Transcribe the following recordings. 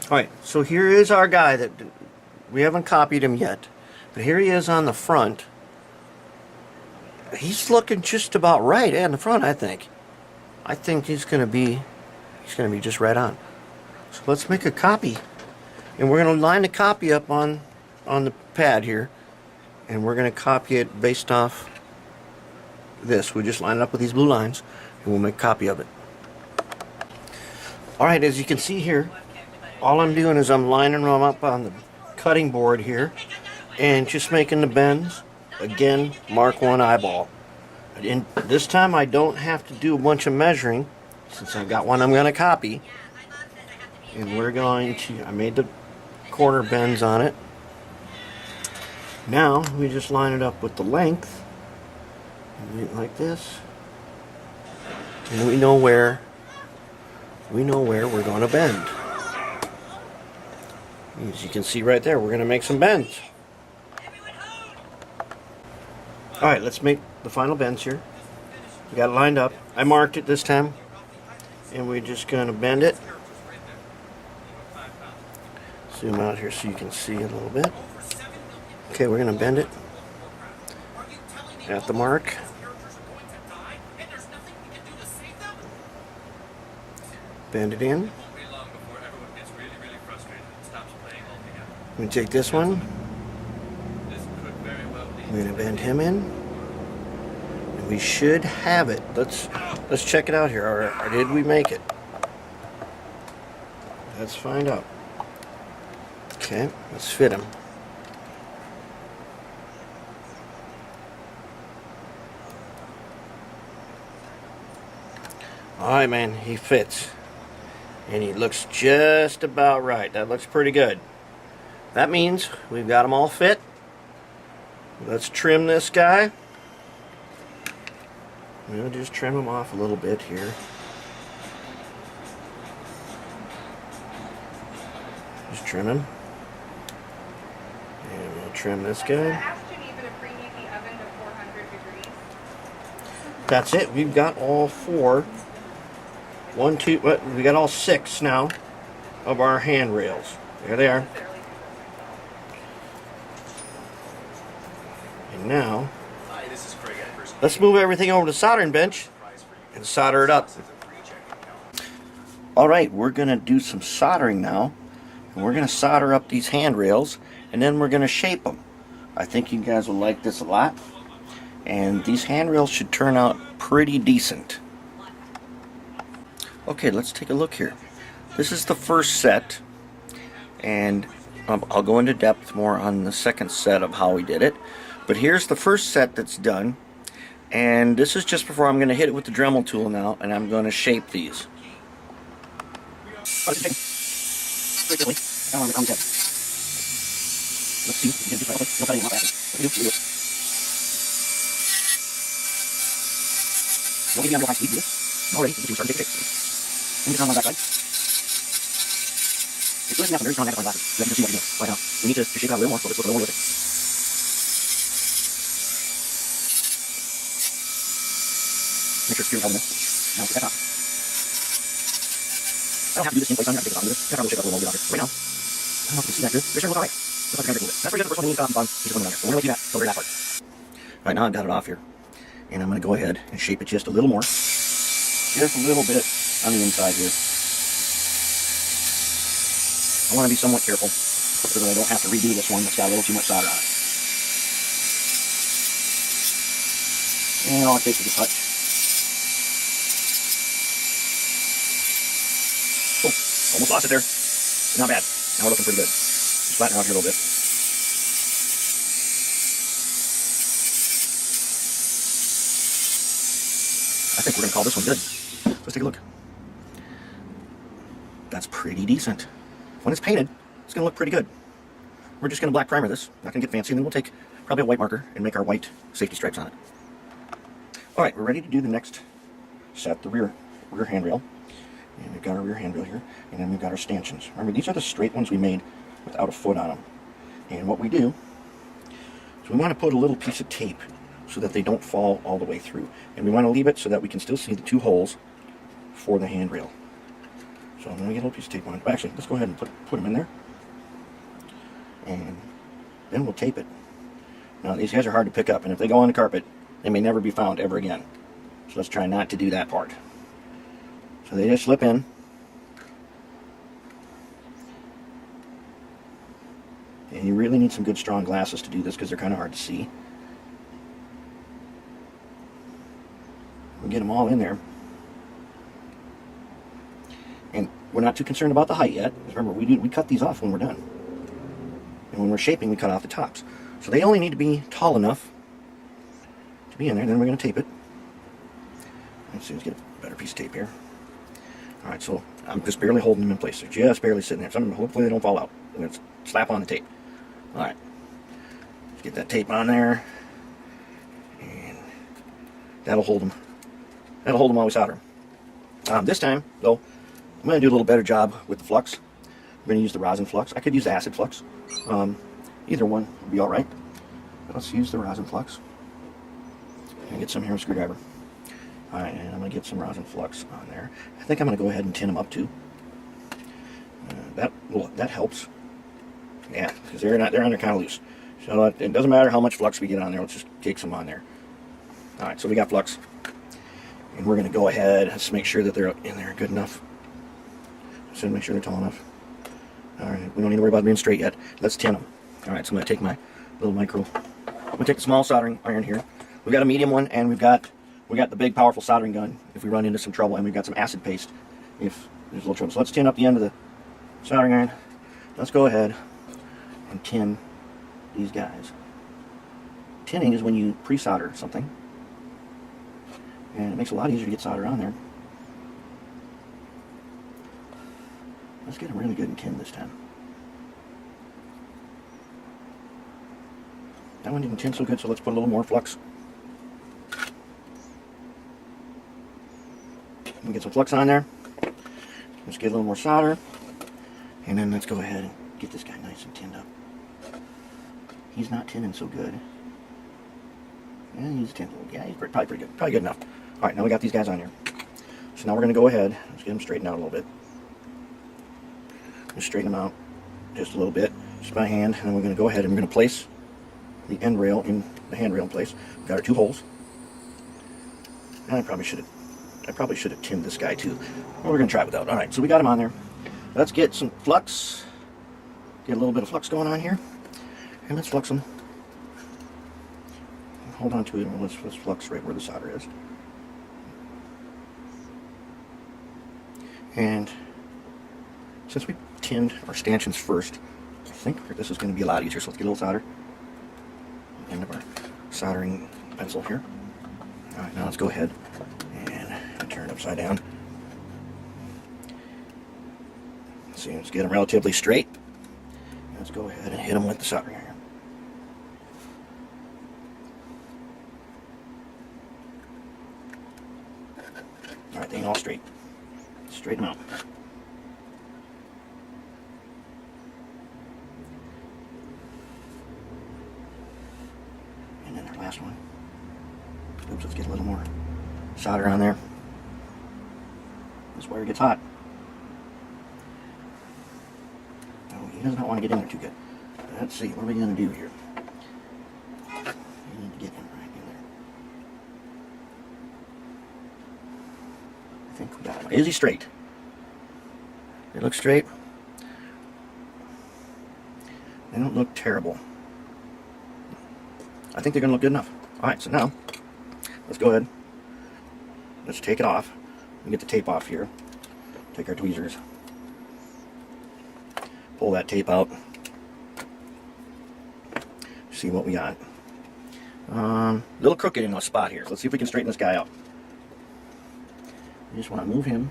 Alright, so here is our guy that we haven't copied him yet, but here he is on the front. He's looking just about right in the front, I think. I think he's gonna be just right on. So let's make a copy, and we're gonna line the copy up on the pad here, and we're gonna copy it based off this. We just line it up with these blue lines, and we'll make a copy of it. Alright, as you can see here, all I'm doing is I'm lining them up on the cutting board here and just making the bends. Again, mark one eyeball. And this time I don't have to do a bunch of measuring since I've got one I'm going to copy. And we're going to, I made the corner bends on it. Now we just line it up with the length like this. And we know where we're going to bend. As you can see right there, we're going to make some bends. Alright, let's make the final bends here. We got it lined up. I marked it this time. And we're just going to bend it. Zoom out here so you can see a little bit. Okay, we're going to bend it at the mark. Bend it in. I'm going to take this one. I'm going to bend him in. And we should have it. Let's check it out here. Or did we make it? Let's find out. Okay, let's fit him. Alright, man, he fits. And he looks just about right. That looks pretty good. That means we've got them all fit. Let's trim this guy. We'll just trim him off a little bit here. Just trim him. And we'll trim this guy. That's it. We've got all four. We got all 6 now of our handrails. There they are. And now, let's move everything over to the soldering bench and solder it up. Alright, we're going to do some soldering now. And we're going to solder up these handrails, and then we're going to shape them. I think you guys will like this a lot. And these handrails should turn out pretty decent. Okay, let's take a look here. This is the first set, and I'll go into depth more on the second set of how we did it. But here's the first set that's done, and this is just before I'm going to hit it with the Dremel tool now, and I'm going to shape these. And get on that side. It's really enough. There's not enough glasses. You can see what you're doing right now. We need to shape it out a little more. So let's look a little more with it. Make sure it's pure in this. Now put that top. I don't have to do this in place on here. I can take it off of this. Check out the shape out a little more right now. I don't know if you can see that good. This sure looks alright. Looks like a little bit. That's pretty good. The first one we need to cut off the bottom. Keep it on there. We're going to do that. So there's that part. Alright, now I've got it off here. And I'm going to go ahead and shape it just a little more. Just a little bit on the inside here. I want to be somewhat careful so that I don't have to redo this one that's got a little too much solder on it. And all it takes is a touch. Oh, almost lost it there. Not bad. Now we're looking pretty good. Just flatten out here a little bit. I think we're going to call this one good. Let's take a look. That's pretty decent. When it's painted, it's going to look pretty good. We're just going to black primer this. Not going to get fancy. And then we'll take probably a white marker and make our white safety stripes on it. Alright, we're ready to do the next set, the rear handrail. And we've got our rear handrail here. And then we've got our stanchions. Remember, these are the straight ones we made without a foot on them. And what we do is we want to put a little piece of tape so that they don't fall all the way through. And we want to leave it so that we can still see the 2 holes for the handrail. So I'm going to get a little piece of tape on it. Actually, let's go ahead and put them in there. And then we'll tape it. Now, these guys are hard to pick up, and if they go on the carpet, they may never be found ever again. So let's try not to do that part. So they just slip in. And you really need some good strong glasses to do this because they're kind of hard to see. We'll get them all in there. And we're not too concerned about the height yet. Remember, we cut these off when we're done. And when we're shaping, we cut off the tops. So they only need to be tall enough to be in there. Then we're going to tape it. Let's see, let's get a better piece of tape here. Alright, so I'm just barely holding them in place. They're just barely sitting there. So hopefully they don't fall out. I'm going to slap on the tape. Alright, let's get that tape on there. And that'll hold them. That'll hold them while we solder them. This time, though, I'm going to do a little better job with the flux. I'm going to use the rosin flux. I could use the acid flux. Either one would be alright. But let's use the rosin flux. And get some here with a screwdriver. Alright, and I'm going to get some rosin flux on there. I think I'm going to go ahead and tin them up too. That helps. Yeah, because they're on there kind of loose. So it doesn't matter how much flux we get on there. Let's just take some on there. Alright, so we got flux. And we're going to go ahead. Let's make sure that they're in there good enough. So make sure they're tall enough. Alright, we don't need to worry about being straight yet. Let's tin them. Alright, so I'm going to take my little micro. I'm going to take the small soldering iron here. We've got a medium one, and we got the big powerful soldering gun if we run into some trouble, and we've got some acid paste if there's a little trouble. So let's tin up the end of the soldering iron. Let's go ahead and tin these guys. Tinning is when you pre-solder something, and it makes it a lot easier to get solder on there. Let's get them really good and tin this time. That one didn't tin so good, so let's put a little more flux. We'll get some flux on there. Let's get a little more solder. And then let's go ahead and get this guy nice and tinned up. He's not tinning so good. And he's tinned a little. Yeah, he's probably pretty good. Probably good enough. Alright, now we got these guys on here. So now we're going to go ahead. Let's get them straightened out a little bit. Just straighten them out just a little bit. Just by hand. And then we're going to go ahead and we're going to place the end rail in the handrail in place. We've got our two holes. And I probably should have tinned this guy too. Well, we're going to try without. Alright, so we got him on there. Let's get some flux. Get a little bit of flux going on here. And let's flux them. Hold on to it and let's flux right where the solder is. And since we tinned our stanchions first, I think this is going to be a lot easier. So let's get a little solder. End of our soldering pencil here. Alright, now let's go ahead and turn it upside down. See, let's get them relatively straight. Let's go ahead and hit them with the soldering iron. Alright, they ain't all straight. Straighten them out. And then our last one. Oops, let's get a little more solder on there. This wire gets hot. Oh, he does not want to get in there too good. Let's see, what are we going to do here? We need to get him right in there. I think we got him. Is he straight? They look straight. They don't look terrible. I think they're going to look good enough. Alright, so now, let's go ahead. Let's take it off. We get the tape off here. Take our tweezers. Pull that tape out. See what we got. A little crooked in a spot here. So let's see if we can straighten this guy out. You just want to move him.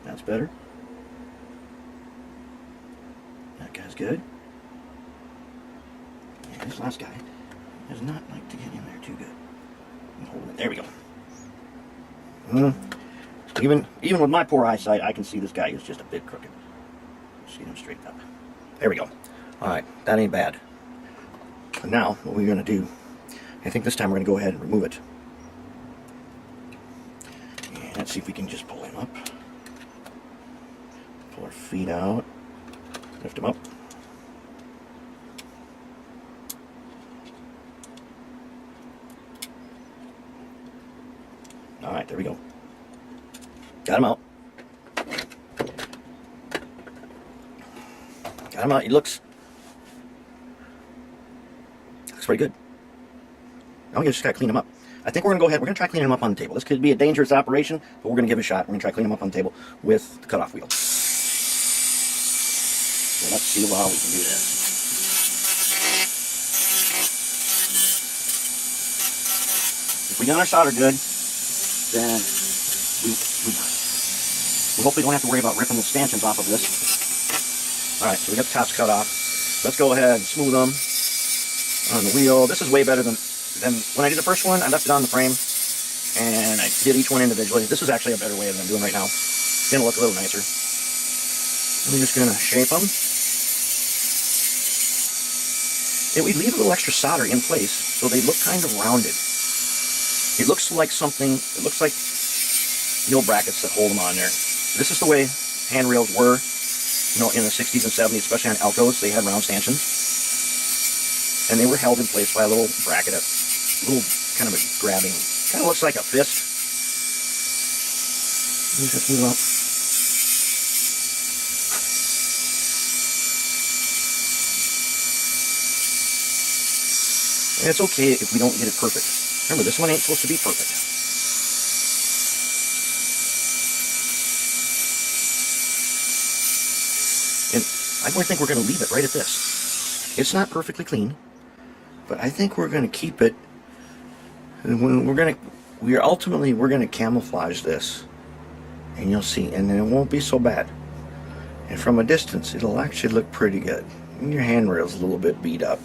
That's better. That guy's good. And this last guy does not like to get in there too good. Hold it. There we go. Even with my poor eyesight, I can see this guy is just a bit crooked. Let's get him straightened up. There we go. Alright, that ain't bad. But now, what we're going to do, I think this time we're going to go ahead and remove it. And let's see if we can just pull him up. Pull our feet out. Lift him up. Alright, there we go. Got him out. Got him out. He looks pretty good. Now we just gotta clean him up. I think we're gonna go ahead. We're gonna try cleaning him up on the table. This could be a dangerous operation, but we're gonna give it a shot. We're gonna try cleaning him up on the table with the cutoff wheel. So let's see how we can do this. If we got our solder good, then we hopefully don't have to worry about ripping the stanchions off of this. Alright, so we got the tops cut off. Let's go ahead and smooth them on the wheel. This is way better than when I did the first one. I left it on the frame and I did each one individually. This is actually a better way than I'm doing right now. It's going to look a little nicer. I'm just going to shape them. And we leave a little extra solder in place so they look kind of rounded. It looks like something, it looks like heel brackets that hold them on there. This is the way handrails were, you know, in the 60s and 70s, especially on Alcos. They had round stanchions. And they were held in place by a little bracket, a little kind of a grabbing, kind of looks like a fist. Just move up. And it's okay if we don't get it perfect. Remember, this one ain't supposed to be perfect. And I think we're going to leave it right at this. It's not perfectly clean, but I think we're going to keep it. And we're going to camouflage this, and you'll see, and it won't be so bad. And from a distance, it'll actually look pretty good. And your handrail's a little bit beat up.